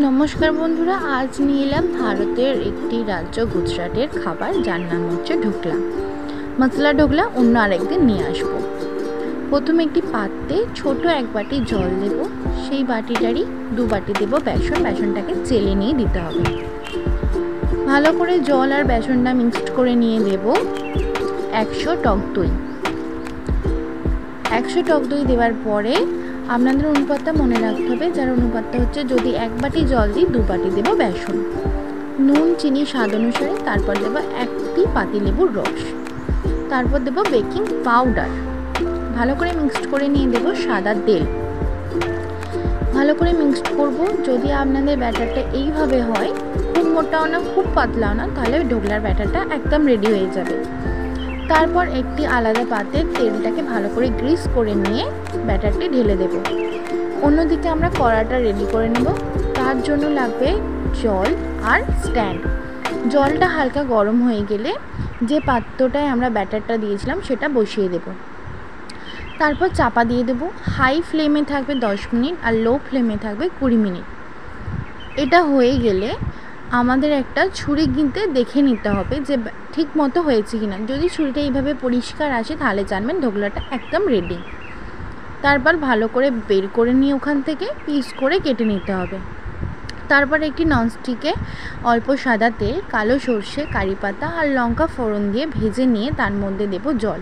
नमस्कार बंधुरा आज निये एलाम भारतेर एकटी राज्य गुजराटेर खाबार जार नाम हच्छे ढोकला। मसला ढोकला अन्य आरेकदिन निये आसबो। प्रथमे एकटी पात्रे छोटो एक बाटी जल देब, सेई बाटिटारই दु बाटी देब बेसन। बेसनटाके चेले निये दिते होबे। भालो करे जल आर बेसनटा मिक्सड करे निये देब 100 टक दई। 100 टक दई देवार परे আপনাদের অনুপাতটা মনে রাখতে হবে, যার অনুপাতটা হচ্ছে যদি এক বাটি জল দিই দু বাটি দেব বেসন, নুন চিনি স্বাদ অনুসারে, তারপর দেব একটি পাতিলেবুর রস, তারপর দেব বেকিং পাউডার। ভালো করে মিক্সড করে নিয়ে দেব সাদা তেল। ভালো করে মিক্সড করব। যদি আপনাদের ব্যাটারটা এইভাবে হয়, খুব মোটাও না খুব পাতলাও না, তাহলে ঢোকলার ব্যাটারটা একদম রেডি হয়ে যাবে। তারপর একটি আলাদা পাত্রে তেলটাকে ভালো করে গ্রিস করে নিয়ে ব্যাটারটি ঢেলে দেব। অন্যদিকে আমরা কড়াটা রেডি করে নেব। তার জন্য লাগবে জল আর স্ট্যান্ড। জলটা হালকা গরম হয়ে গেলে যে পাত্রটায় আমরা ব্যাটারটা দিয়েছিলাম সেটা বসিয়ে দেব। তারপর চাপা দিয়ে দেব। হাই ফ্লেমে থাকবে 10 মিনিট আর লো ফ্লেমে থাকবে 20 মিনিট। এটা হয়ে গেলে আমাদের একটা ছুরি কিনতে দেখে নিতে হবে যে ঠিক মতো হয়েছে কিনা। যদি ছুরিটা এইভাবে পরিষ্কার আসে তাহলে জানবেন ঢোকলাটা একদম রেডি। তারপর ভালো করে বের করে নিয়ে ওখান থেকে পিস করে কেটে নিতে হবে। তারপর একটি ননস্টিকে অল্প সাদা তেল, কালো সর্ষে, কারি পাতা আর লঙ্কা ফোড়ন দিয়ে ভেজে নিয়ে তার মধ্যে দেব জল।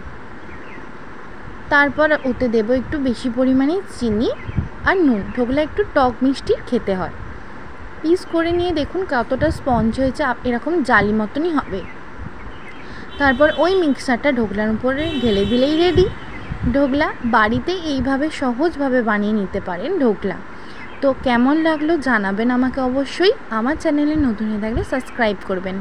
তারপর ওতে দেব একটু বেশি পরিমাণে চিনি আর নুন। ঢোকলা একটু টক মিষ্টি খেতে হয়। পিস করে নিয়ে দেখুন কতটা স্পঞ্জ হয়েছে, এরকম জালি মতনই হবে। তারপর ওই মিক্সারটা ঢোকলার উপরে ঢেলে দিলেই রেডি। ঢোকলা বাড়িতে এইভাবে সহজভাবে বানিয়ে নিতে পারেন ঢোকলা। তো কেমন লাগলো জানাবেন আমাকে অবশ্যই। আমার চ্যানেলে নতুন হয়ে থাকলে সাবস্ক্রাইব করবেন।